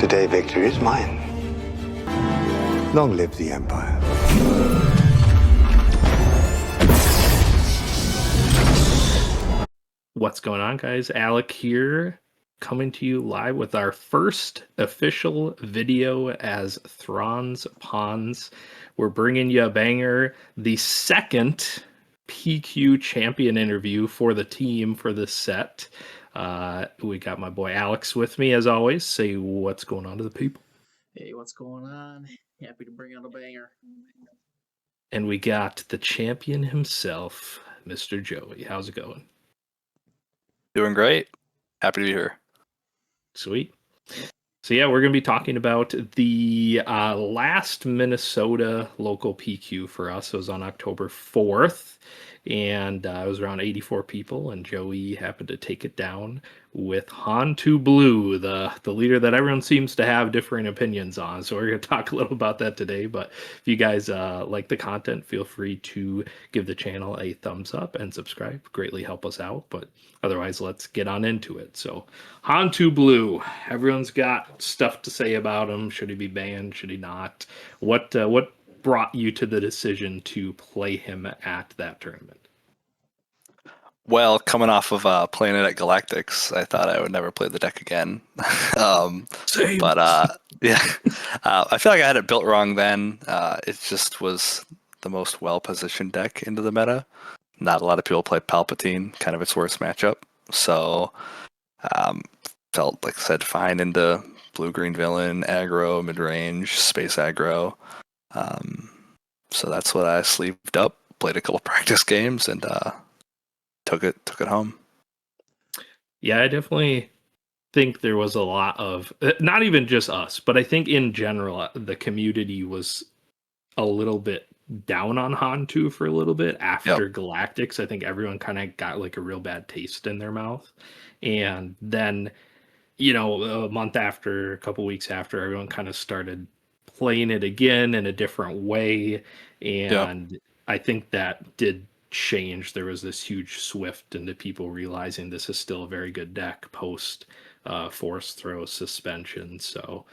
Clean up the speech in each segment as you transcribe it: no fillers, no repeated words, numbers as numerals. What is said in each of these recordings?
Today, victory is mine. Long live the Empire. What's going on, guys? Alec here, coming to you live with our first official video as Thrawn's Pawns. We're bringing you a banger, the second PQ champion interview for the team for this set. We got my boy Alex with me, as always. Say what's going on to the people. Hey, what's going on? Happy to bring out a banger. And we got the champion himself, Mr. Joey. How's it going? Doing great. Happy to be here. Sweet. So yeah, we're going to be talking about the last Minnesota local PQ for us. It was on October 4th, and it was around 84 people, and Joey happened to take it down with Han2 Blue, the leader that everyone seems to have differing opinions on. So we're going to talk a little about that today, but if you guys like the content, feel free to give the channel a thumbs up and subscribe. Greatly help us out, but otherwise, let's get on into it. So Han2 Blue, everyone's got stuff to say about him. Should he be banned? Should he not? What brought you to the decision to play him at that tournament? Well, coming off of playing it at Galactics, I thought I would never play the deck again. Same. But yeah, I feel like I had it built wrong then. It just was the most well-positioned deck into the meta. Not a lot of people play Palpatine, kind of its worst matchup. So felt, like I said, fine into blue-green villain, aggro, mid-range, space aggro. So that's what I sleeved up, played a couple practice games, and took it home. Yeah, I definitely think there was a lot of, not even just us, but I think in general, the community was a little bit down on Han2 for a little bit after Galactics. I think everyone kind of got like a real bad taste in their mouth. And then, you know, a month after, a couple weeks after, everyone kind of started playing it again in a different way. And I think that did change. There was this huge swift into people realizing this is still a very good deck post force throw suspension. So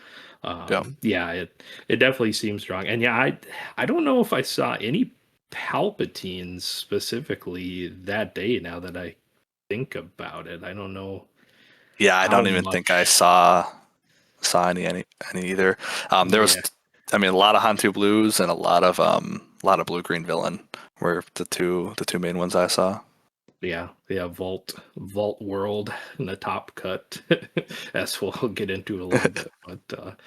yeah, it definitely seems strong. And yeah, I don't know if I saw any Palpatines specifically that day, now that I think about it. I don't know. Yeah, I don't even think I saw any either. There was, I mean, a lot of Han2 Blues and a lot of blue-green villain were the two main ones I saw. Yeah, Vault World in the top cut, as we'll get into a little bit. But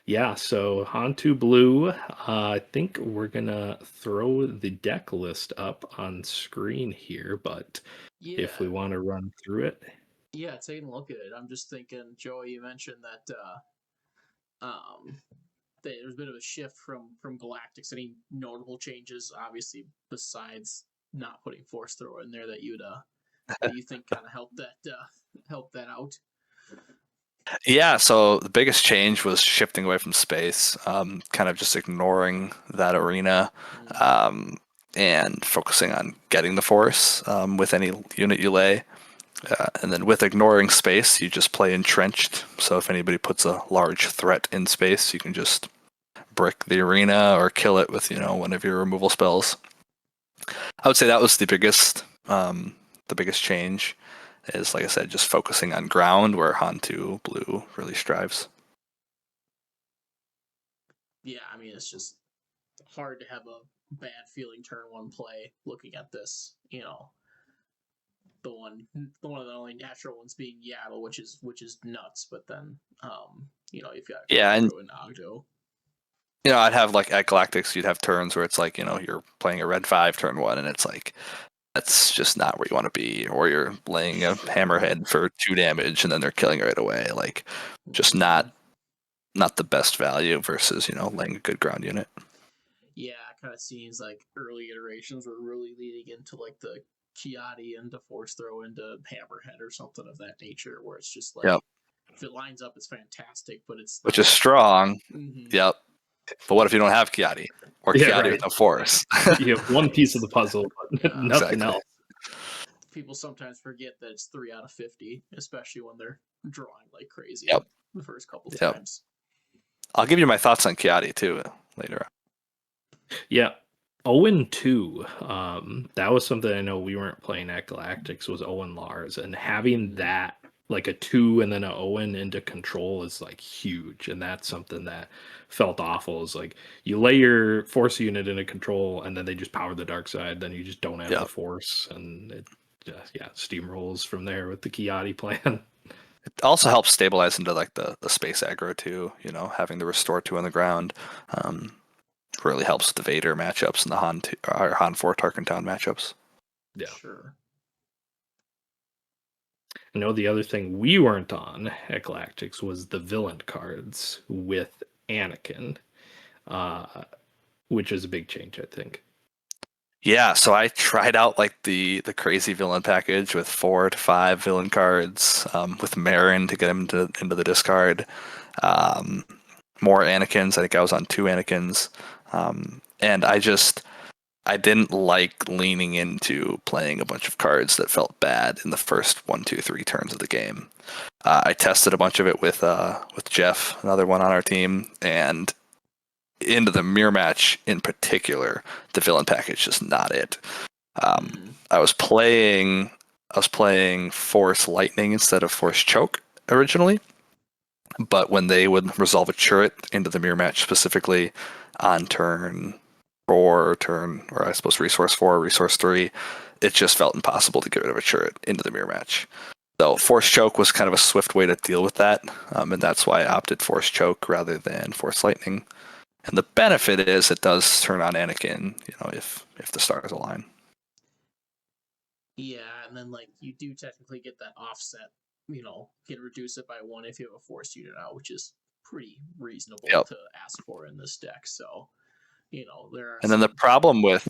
yeah, so Han2 Blue, I think we're gonna throw the deck list up on screen here, but if we want to run through it. Yeah, taking a look at it, I'm just thinking, Joey, you mentioned that there's a bit of a shift from Galactics. Any notable changes, obviously, besides not putting Force Thrower in there, that you think kind of help that out? Yeah, so the biggest change was shifting away from space, kind of just ignoring that arena, and focusing on getting the Force with any unit you lay. And then with ignoring space, you just play entrenched. So if anybody puts a large threat in space, you can just brick the arena or kill it with, one of your removal spells. I would say that was the biggest change. Is, like I said, just focusing on ground, where Han2 Blue really strives. Yeah, I mean, it's just hard to have a bad feeling turn one play looking at this, the one of the only natural ones being Yaddle, which is nuts. But then, you've got and Ogdo. I'd have, like, at Galactics, you'd have turns where it's like, you're playing a red 5 turn 1, and it's like, that's just not where you want to be. Or you're laying a hammerhead for 2 damage, and then they're killing it right away. Like, just not the best value versus, laying a good ground unit. Yeah, it kind of seems like early iterations were really leading into, like, the Kiadi into Force Throw into Hammerhead or something of that nature, where it's just like, if it lines up, it's fantastic, but it's which is strong. Mm-hmm. Yep. But what if you don't have Kiadi? Or Kiadi with no Force? You have one piece of the puzzle, but nothing else. People sometimes forget that it's 3 out of 50, especially when they're drawing like crazy. Yep. the first couple Yep. times. I'll give you my thoughts on Kiadi too later on. Yeah. Owen 2. That was something I know we weren't playing at Galactics, was Owen Lars. And having that, like a 2 and then an Owen into control is like huge. And that's something that felt awful. Is like you lay your force unit into control and then they just power the dark side. Then you just don't have the force. And it just, steamrolls from there with the Kiadi plan. It also helps stabilize into like the space aggro too, you know, having the restore 2 on the ground. Really helps with the Vader matchups and the Han 4 Tarkin Town matchups. Yeah. Sure. I know the other thing we weren't on at Galactics was the villain cards with Anakin, which is a big change, I think. Yeah, so I tried out like the crazy villain package with 4 to 5 villain cards, with Marin to get him into the discard. More Anakins. I think I was on 2 Anakins. And I didn't like leaning into playing a bunch of cards that felt bad in the first 1, 2, 3 turns of the game. I tested a bunch of it with Jeff, another one on our team, and into the mirror match in particular, the villain package is not it. I was playing Force Lightning instead of Force Choke originally, but when they would resolve a turret into the mirror match specifically on turn 4, or I suppose resource 4, resource 3, it just felt impossible to get rid of a turret into the mirror match. So Force Choke was kind of a swift way to deal with that, and that's why I opted Force Choke rather than Force Lightning. And the benefit is it does turn on Anakin, you know, if the stars align. Yeah, and then like you do technically get that offset. You know, can reduce it by 1 if you have a force unit out, which is pretty reasonable to ask for in this deck. So, you know, there are. And then the problem with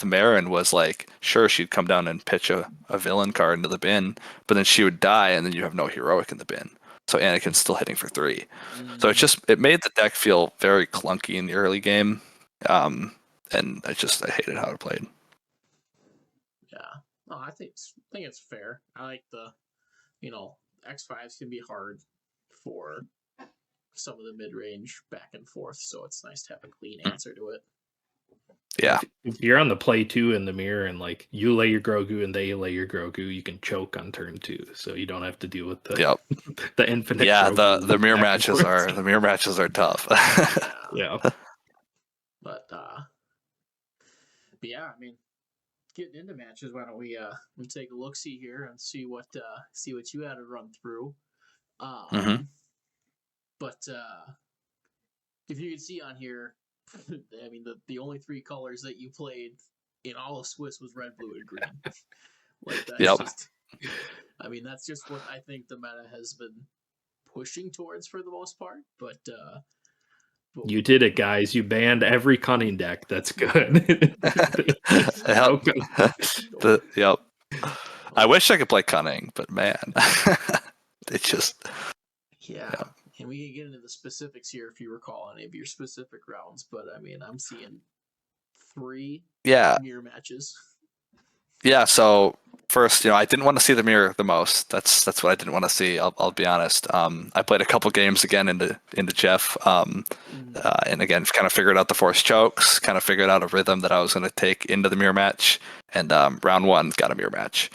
Marin was like, sure, she'd come down and pitch a villain card into the bin, but then she would die, and then you have no heroic in the bin. So Anakin's still hitting for 3. So it made the deck feel very clunky in the early game, and I hated how it played. Yeah, no, I think it's fair. I like X5s can be hard for some of the mid range back and forth, so it's nice to have a clean answer to it. Yeah. If you're on the play 2 in the mirror and like you lay your Grogu and they lay your Grogu, you can choke on turn 2, so you don't have to deal with the the infinite. Yeah, Grogu the mirror matches are tough. Yeah. But yeah, I mean, getting into matches, why don't we take a look see here and see what you had to run through. But if you can see on here, I mean, the only 3 colors that you played in all of Swiss was red, blue, and green. Like that's just, I mean, that's just what I think the meta has been pushing towards for the most part. But you did it, guys. You banned every cunning deck. That's good. Yep. I wish I could play cunning, but man, it just. Yeah. And we can get into the specifics here if you recall any of your specific rounds, but I mean, I'm seeing 3 mirror matches. Yeah, so first, I didn't want to see the mirror the most. That's what I didn't want to see. I'll be honest. I played a couple games again into Jeff, and again kind of figured out the force chokes, kind of figured out a rhythm that I was going to take into the mirror match, and round 1 got a mirror match,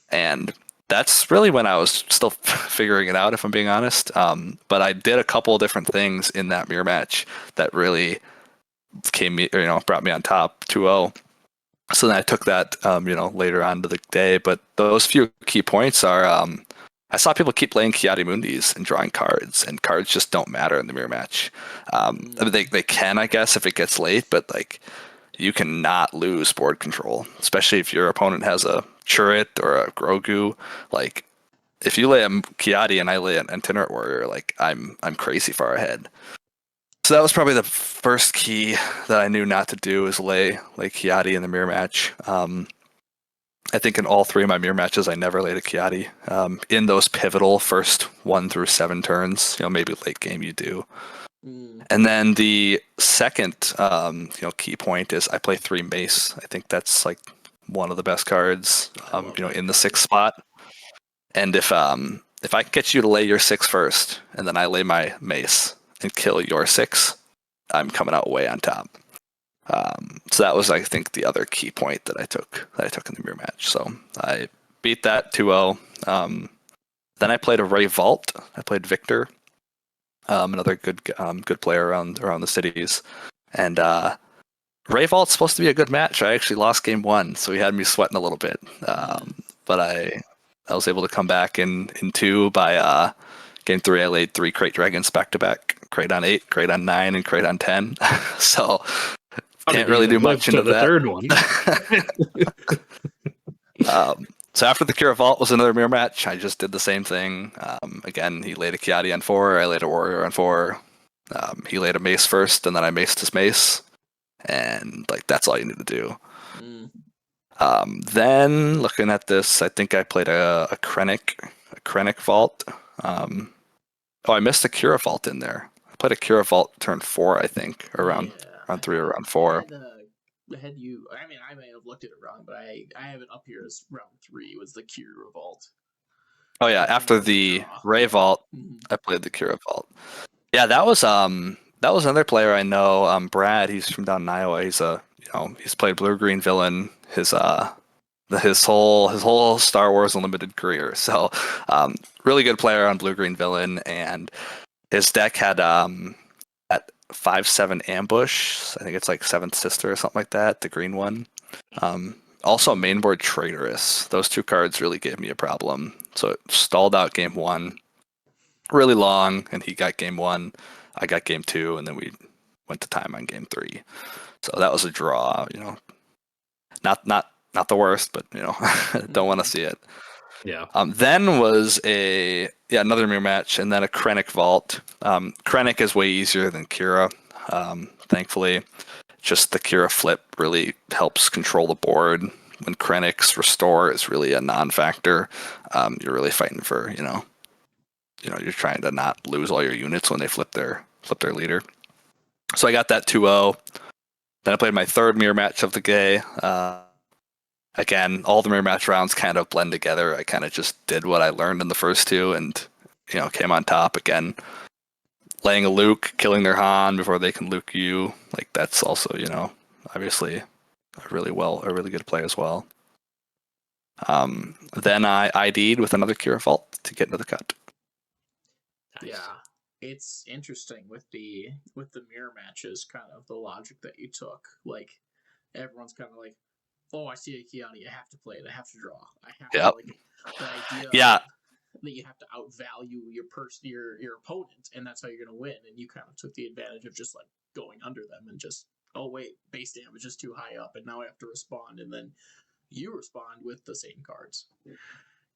and that's really when I was still figuring it out, if I'm being honest. But I did a couple of different things in that mirror match that really brought me on top 2-0. So then I took that, later on to the day. But those few key points are, I saw people keep playing Kiadi Mundis and drawing cards, and cards just don't matter in the mirror match. I mean, they can, I guess, if it gets late, but like you cannot lose board control, especially if your opponent has a Chirrut or a Grogu. Like, if you lay a Kiadi and I lay an Itinerant Warrior, like I'm crazy far ahead. So that was probably the first key that I knew not to do, is lay Kiadi in the mirror match. I think in all 3 of my mirror matches, I never laid a Kiadi. In those pivotal first 1 through 7 turns, maybe late game you do. And then the second, key point is I play 3 Mace. I think that's one of the best cards, in the 6th spot. And if if I can get you to lay your 6 first, and then I lay my mace and kill your 6, I'm coming out way on top. So that was, I think, the other key point that I took in the mirror match. So I beat that 2-0. Then I played a Ray Vault. I played Victor, another good player around the cities, and Ray Vault's supposed to be a good match. I actually lost game 1, so he had me sweating a little bit. But I was able to come back in 2 by game 3. I laid 3 Crate Dragons back to back: Crate on 8, Crate on 9, and Crate on 10. So can't really do much into the that. third one. So after the Kira Vault was another mirror match. I just did the same thing. Again, he laid a Kiadi on 4. I laid a Warrior on 4. He laid a Mace first, and then I maced his Mace. And like that's all you need to do. Then looking at this, I think I played a Krennic Vault. I missed a Kira Vault in there. I played a Kira Vault turn 4, I think, around 3 or around 4. Had you? I mean, I may have looked at it wrong, but I have it up here as round 3 was the Kira Vault. Oh yeah, after the Ray Vault, I played the Kira Vault. Yeah, that was another player I know. Brad, he's from down in Iowa. He's played Blue Green Villain his whole Star Wars Unlimited career. So really good player on Blue Green Villain, and his deck had at 5/7 Ambush. I think it's like Seventh Sister or something like that, the green one. Also mainboard Traitorous. Those 2 cards really gave me a problem. So it stalled out game 1 really long, and he got game 1. I got game 2, and then we went to time on game 3. So that was a draw. Not the worst, but don't want to see it. Yeah. Then was another mirror match, and then a Krennic Vault. Krennic is way easier than Kira, thankfully. Just the Kira flip really helps control the board. When Krennic's restore is really a non-factor, you're really fighting for you're trying to not lose all your units when they flip their leader. So I got that 2-0. Then I played my 3rd mirror match of the day. Again, all the mirror match rounds kind of blend together. I kind of just did what I learned in the first 2, and came on top again. Laying a Luke, killing their Han before they can Luke you. Like that's also obviously a really good play as well. Then I ID'd with another Kira Vault to get into the cut. Nice. Yeah, it's interesting with the mirror matches, kind of the logic that you took. Like everyone's kind of like, oh, I see a Kiani, I have to play it, I have to draw, I have to, like, the idea that you have to outvalue your opponent, and that's how you're going to win, and you kind of took the advantage of just, like, going under them and just, oh, wait, base damage is too high up, and now I have to respond, and then you respond with the same cards.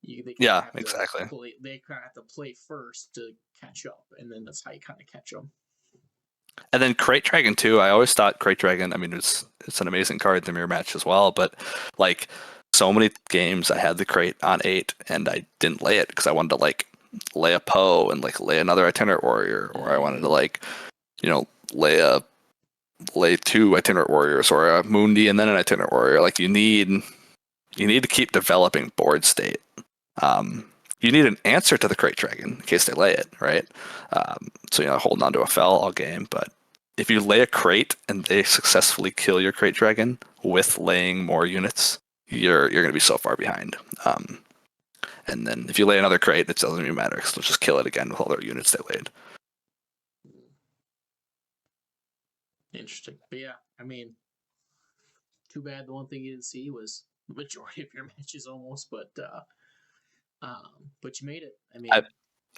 Exactly. They kind of have to play first to catch up, and then that's how you kind of catch them. And then Crate Dragon too. I always thought Crate Dragon, I mean, it's an amazing card in the mirror match as well, but like so many games I had the Crate on 8 and I didn't lay it because I wanted to like lay a Poe and like lay another Itinerant Warrior, or I wanted to like, lay 2 Itinerant Warriors or a Mundi and then an Itinerant Warrior. Like you need to keep developing board state. You need an answer to the Crate Dragon in case they lay it, right? So holding on to a fell all game. But if you lay a crate and they successfully kill your Crate Dragon with laying more units, you're going to be so far behind. And then if you lay another crate, it doesn't even matter because they'll just kill it again with all their units they laid. Interesting, but yeah, I mean, too bad the one thing you didn't see was the majority of your matches almost, but you made it. I mean,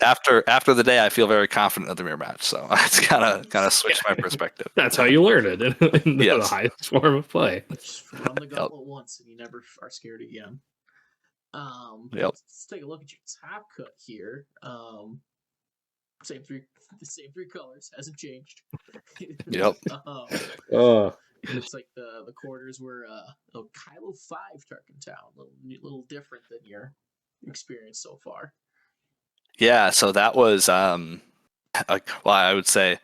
after the day, I feel very confident of the mirror match, so it's kind of switched my perspective. That's how you learn it in the highest form of play. Just run the gauntlet once, and you never are scared again. Let's take a look at your top cut here. Same three colors, hasn't changed. Yep. It looks like the quarters were Kylo 5 Tarkin Town, little different than your experience so far. Yeah, so that was I would say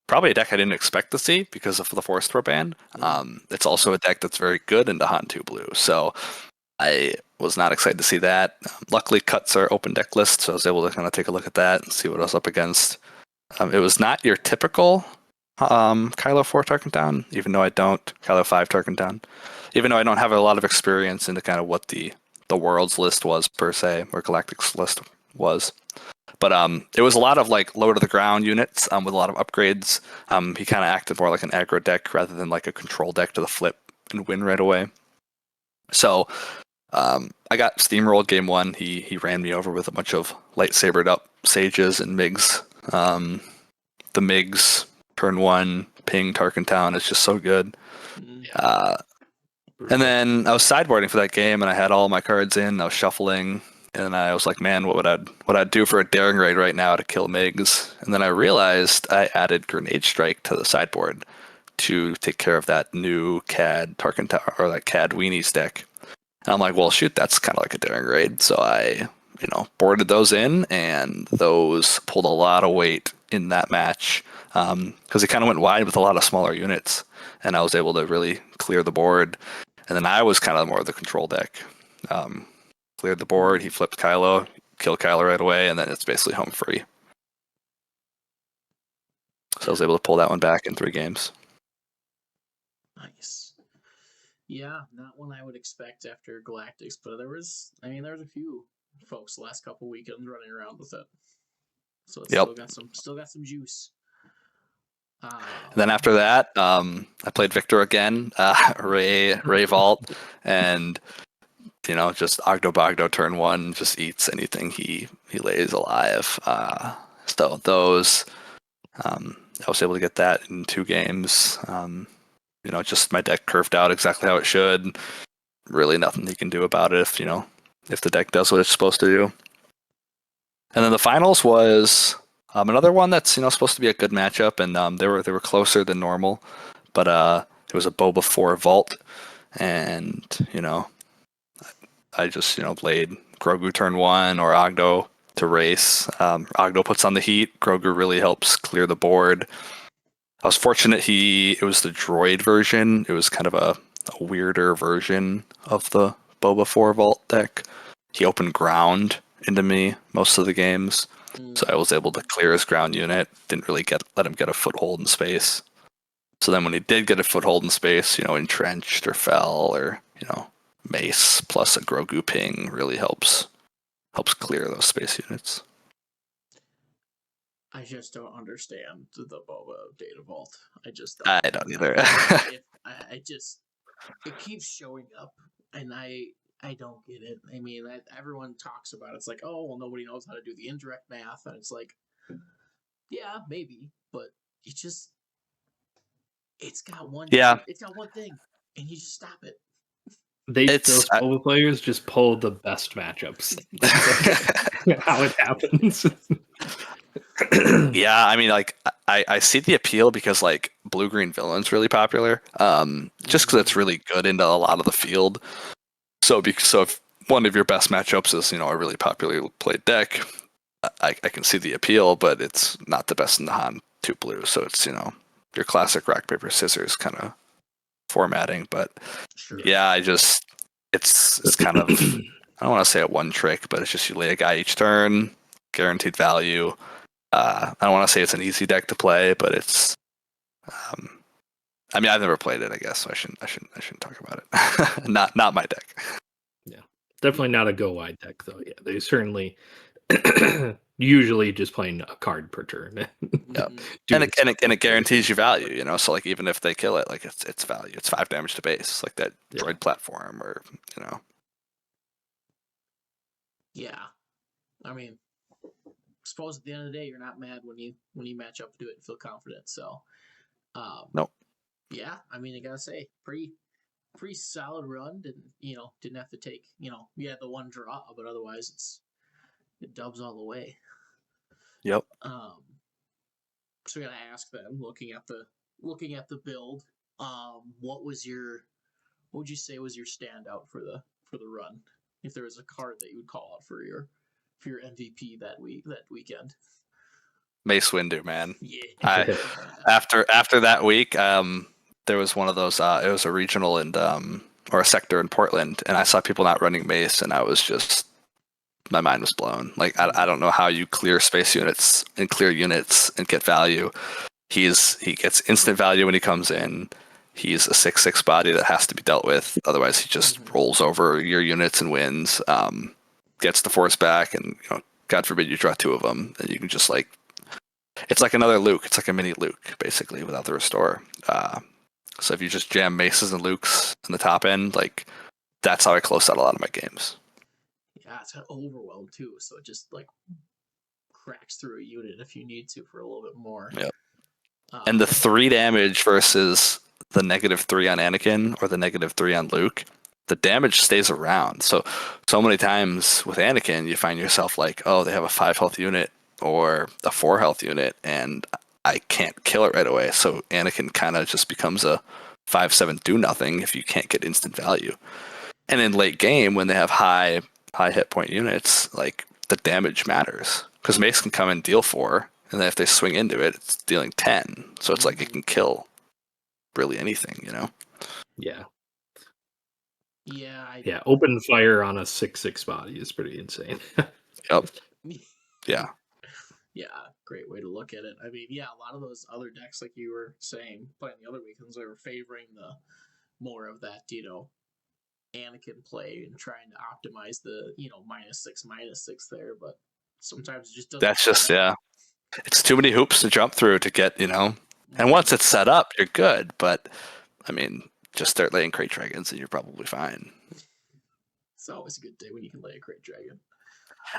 probably a deck I didn't expect to see because of the Force Throw ban. It's also a deck that's very good into Han2 Blue. So I was not excited to see that. Luckily, cuts are open deck list, so I was able to kind of take a look at that and see what I was up against. It was not your typical Kylo 4 Tarkin Town, even though I don't. Kylo 5 Tarkin Town, even though I don't have a lot of experience into kind of what the world's list was per se, or Galactic's list was. But it was a lot of like low to the ground units with a lot of upgrades. He kind of acted more like an aggro deck rather than like a control deck to the flip and win right away. So I got steamrolled game one. He ran me over with a bunch of lightsabered up sages and MIGs. The MIGs turn one ping Tarkin Town is just so good. And then I was sideboarding for that game, and I had all my cards in. I was shuffling, and I was like, "Man, what would I do for a daring raid right now to kill MIGs?" And then I realized I added Grenade Strike to the sideboard to take care of that new CAD Tarkin Tower or that CAD Weenies deck. And I'm like, "Well, shoot, that's kind of like a daring raid." So I, boarded those in, and those pulled a lot of weight in that match because it kind of went wide with a lot of smaller units, and I was able to really clear the board. And then I was kind of more of the control deck. Cleared the board, he flipped Kylo, killed Kylo right away, and then it's basically home free. So I was able to pull that one back in 3 games. Nice. Yeah, not one I would expect after Galactics, but there was a few folks the last couple weekends running around with it. So it's still got some juice. And then after that, I played Victor again, Ray Vault, and just Ogdo Bogdo turn one, just eats anything he lays alive. So those, I was able to get that in 2 games. Just my deck curved out exactly how it should. Really nothing you can do about it if the deck does what it's supposed to do. And then the finals was another one that's supposed to be a good matchup, and they were closer than normal, but it was a Boba 4 Vault, and I just played Grogu turn 1 or Ogdo to race. Ogdo puts on the heat. Grogu really helps clear the board. I was fortunate it was the droid version. It was kind of a weirder version of the Boba 4 Vault deck. He opened ground into me most of the games, so I was able to clear his ground unit. Didn't really let him get a foothold in space. So then when he did get a foothold in space, entrenched or fell or Mace plus a Grogu ping really helps clear those space units. I just don't understand the Boba Data Vault. I don't either. It keeps showing up, and I don't get it. I mean, everyone talks about it. It's like, oh, well, nobody knows how to do the indirect math, and it's like, yeah, maybe, but it's got one. Yeah, it's got one thing, and you just stop it. Those Boba players just pull the best matchups. That's how it happens. Yeah, I mean, like I see the appeal because like blue-green villain's really popular. Just because it's really good into a lot of the field. So if one of your best matchups is a really popularly played deck, I can see the appeal, but it's not the best in the Han2 Blue. So it's your classic rock paper scissors kind of formatting. But Sure. yeah, it's kind of I don't want to say a one trick, but it's just you lay a guy each turn, guaranteed value. I don't want to say it's an easy deck to play, but it's. I mean, I've never played it, I guess, so I shouldn't talk about it. not my deck. Yeah, definitely not a go wide deck though. Yeah, they certainly usually just playing a card per turn. Yeah, and it guarantees you value. So like even if they kill it, like it's value. It's 5 damage to base, like that droid platform, or Yeah, I mean, suppose at the end of the day you're not mad when you match up to it and feel confident. So, nope. Yeah, I mean, I gotta say, pretty solid run. Didn't have to take we had the one draw, but otherwise it dubs all the way. Yep. So I gotta ask them, looking at the build, what would you say was your standout for the run? If there was a card that you would call out for your MVP that weekend. Mace Windu, man. Yeah. After that week, there was one of those. It was a regional in or a sector in Portland, and I saw people not running mace, and I was just, my mind was blown. Like, I don't know how you clear space units and clear units and get value. He gets instant value when he comes in. He's a 6/6 body that has to be dealt with. Otherwise, he just rolls over your units and wins. Gets the force back, and God forbid you draw 2 of them, and you can just like, it's like another Luke. It's like a mini Luke basically without the restore. So if you just jam maces and Lukes in the top end, like, that's how I close out a lot of my games. Yeah, it's got overwhelm too, so it just like cracks through a unit if you need to for a little bit more. Yep. And the 3 damage versus the -3 on Anakin or the -3 on Luke, the damage stays around. So many times with Anakin, you find yourself like, oh, they have a 5 health unit or a 4 health unit, and I can't kill it right away. So Anakin kind of just becomes a 5/7 do nothing if you can't get instant value. And in late game, when they have high hit point units, like, the damage matters, because Mace can come and deal 4, and then if they swing into it, it's dealing 10. So it's like it can kill really anything, Yeah. Yeah. Yeah. Open fire on a 6/6 body is pretty insane. Yep. Yeah. Yeah, great way to look at it. I mean, yeah, a lot of those other decks, like you were saying, playing the other weekends, they were favoring the more of that, Anakin play and trying to optimize the, -6/-6 there, but sometimes it just doesn't. That's just, it's too many hoops to jump through to get, and once it's set up, you're good. But I mean, just start laying Crate Dragons and you're probably fine. It's always a good day when you can lay a Crate Dragon.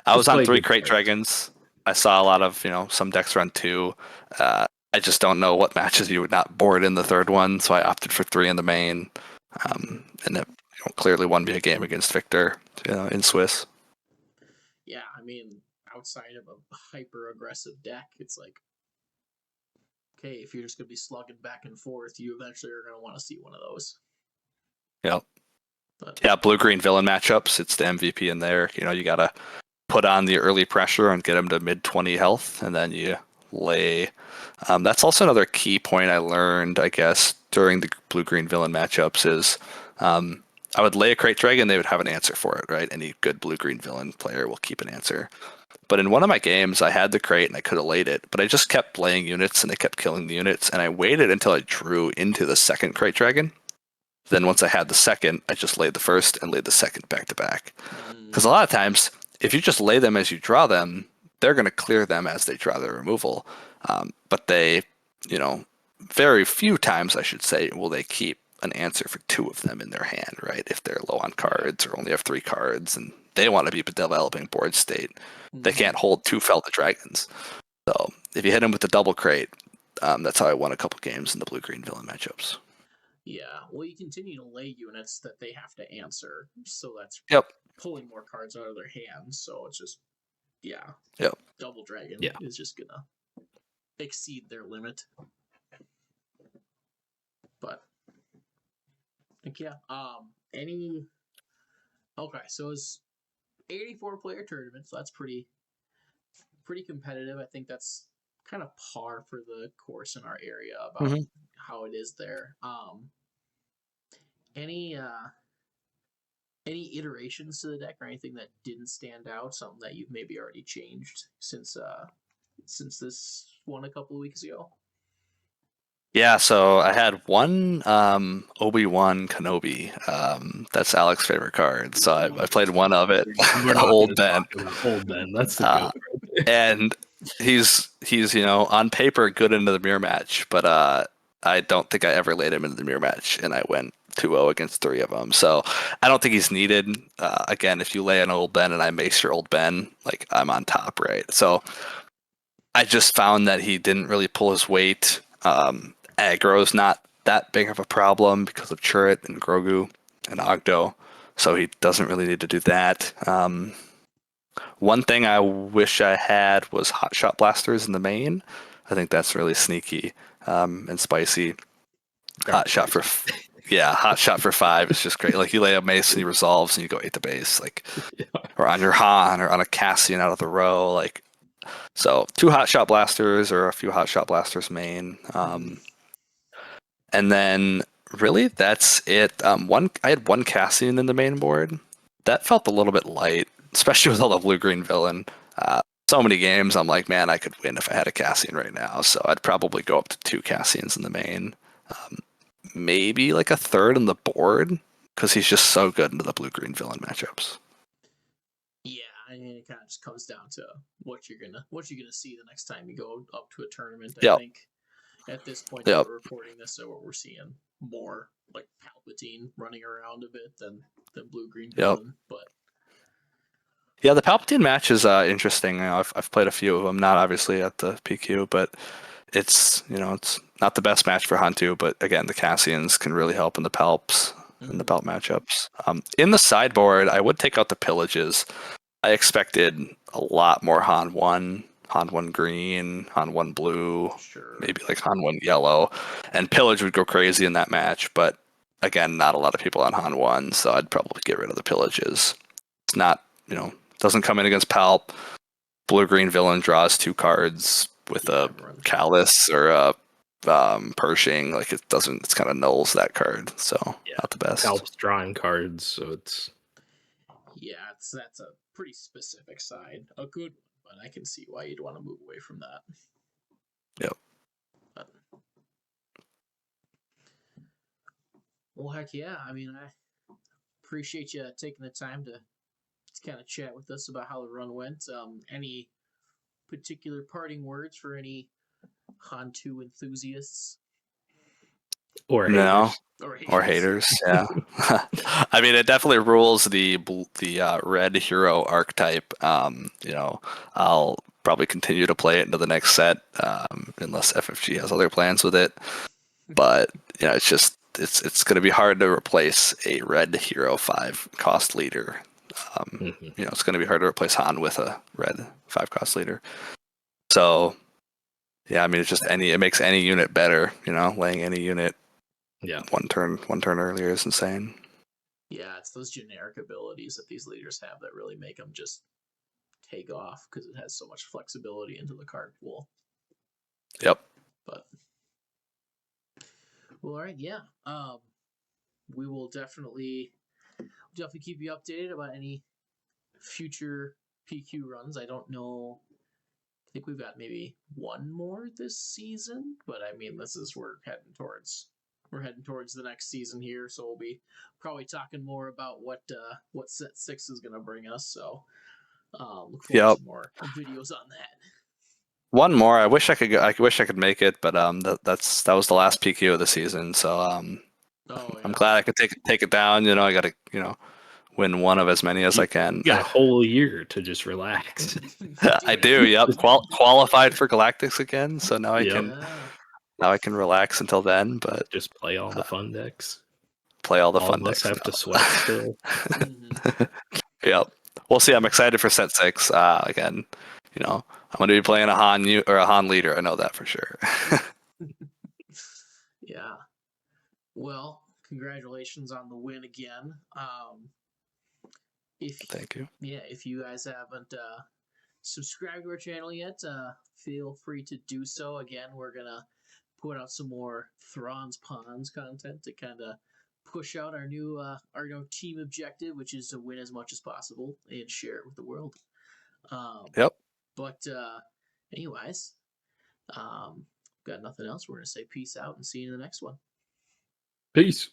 I was on 3 good Crate cards. Dragons. I saw a lot of, some decks run 2. I just don't know what matches you would not board in the 3rd one, so I opted for 3 in the main. And it clearly won me a game against Victor in Swiss. Yeah, I mean, outside of a hyper aggressive deck, it's like, okay, if you're just going to be slugging back and forth, you eventually are going to want to see one of those. Yep. But, yeah, blue-green villain matchups, it's the MVP in there. You got to put on the early pressure and get them to mid-20 health, and then you lay. That's also another key point I learned, I guess, during the blue-green villain matchups is I would lay a Crate Dragon, they would have an answer for it, right? Any good blue-green villain player will keep an answer. But in one of my games, I had the crate and I could have laid it, but I just kept laying units and they kept killing the units, and I waited until I drew into the second Crate Dragon. Then once I had the second, I just laid the first and laid the second back to back. Because a lot of times, if you just lay them as you draw them, they're going to clear them as they draw their removal. But they, very few times, I should say, will they keep an answer for 2 of them in their hand, right? If they're low on cards or only have 3 cards and they want to be developing board state, they can't hold 2 Felted Dragons. So if you hit them with the double crate, that's how I won a couple games in the blue-green villain matchups. Yeah, well, you continue to lay units that they have to answer, so that's pulling more cards out of their hands. So it's just, double dragon is just gonna exceed their limit. But I think so it's 84 player tournament, so that's pretty competitive. I think that's kind of par for the course in our area about how it is there. Any iterations to the deck or anything that didn't stand out? Something that you've maybe already changed since this one a couple of weeks ago? Yeah, so I had one Obi-Wan Kenobi. That's Alex's favorite card. So I played one of it. Old Ben. Old Ben. That's the good. And he's on paper good into the mirror match, but I don't think I ever laid him into the mirror match, and I went 2-0 against 3 of them. So I don't think he's needed. Again, if you lay an Old Ben and I mace your Old Ben, like, I'm on top, right? So I just found that he didn't really pull his weight. Aggro's not that big of a problem because of Chirrut and Grogu and Ogdo, so he doesn't really need to do that. One thing I wish I had was Hot Shot Blasters in the main. I think that's really sneaky and spicy. Hot Shot for 5 is just great. Like, you lay a mace and he resolves and you go 8 to base, like, or on your Han or on a Cassian out of the row, like. So 2 Hot Shot Blasters or a few Hot Shot Blasters main. And then Really, that's it. I had one Cassian in the main board. That felt a little bit light, especially with all the blue-green villain. So many games, I'm like, man, I could win if I had a Cassian right now. So I'd probably go up to 2 Cassians in the main. Maybe like a third on the board, because he's just so good into the blue-green villain matchups. Yeah, I mean, it kind of just comes down to what you're gonna see the next time you go up to a tournament. I Yep. think at this point Yep. that we're recording this, so what we're seeing more like Palpatine running around a bit than blue green villain. But Yeah, the Palpatine match is interesting. You know, I've played a few of them, not obviously at the PQ, but it's it's not the best match for Han2, but again, the Cassians can really help in the Palps in the Palp matchups. In the sideboard, I would take out the pillages. I expected a lot more Han 1, Han 1 green, Han 1 blue, sure, maybe like Han 1 yellow, and pillage would go crazy in that match, but again, not a lot of people on Han 1, so I'd probably get rid of the pillages. It's not, doesn't come in against Palp. Blue-green villain draws 2 cards with a Callus or a Pershing. Like it doesn't. It's kind of nulls that card. So not the best. Palp's drawing cards, so it's that's a pretty specific side. A good one, but I can see why you'd want to move away from that. Yep. But, well, heck yeah. I mean, I appreciate you taking the time to kind of chat with us about how the run went. Any particular parting words for any Han 2 enthusiasts? Or no. haters. Or haters, yeah. I mean, it definitely rules the red hero archetype. I'll probably continue to play it into the next set, unless FFG has other plans with it. But it's just it's going to be hard to replace a red hero 5 cost leader. It's going to be hard to replace Han with a red 5 cost leader. So, yeah, I mean, it makes any unit better. Laying any unit. Yeah, one turn earlier is insane. Yeah, it's those generic abilities that these leaders have that really make them just take off because it has so much flexibility into the card pool. Yep. But well, all right, yeah. We will definitely keep you updated about any future PQ runs. I don't know. I think we've got maybe one more this season, but I mean, we're heading towards the next season here, so we'll be probably talking more about what set 6 is going to bring us. So look forward to more videos on that. One more. I wish I could make it, but that was the last PQ of the season. So I'm glad I could take it down. I got to win one of as many as I can. You got a whole year to just relax. I do. Yep. Qualified for Galactics again, so now I can relax until then. But just play all the fun decks. Play all the all fun of us decks. Have to sweat still. Yep. We'll see. I'm excited for set 6. Again, I'm going to be playing a Han leader. I know that for sure. Yeah. Well, congratulations on the win again. Thank you. Yeah, if you guys haven't subscribed to our channel yet, feel free to do so. Again, we're gonna put out some more Thrawn's Pawns content to kind of push out our new team objective, which is to win as much as possible and share it with the world. Yep. But anyways, got nothing else. We're gonna say peace out and see you in the next one. Peace.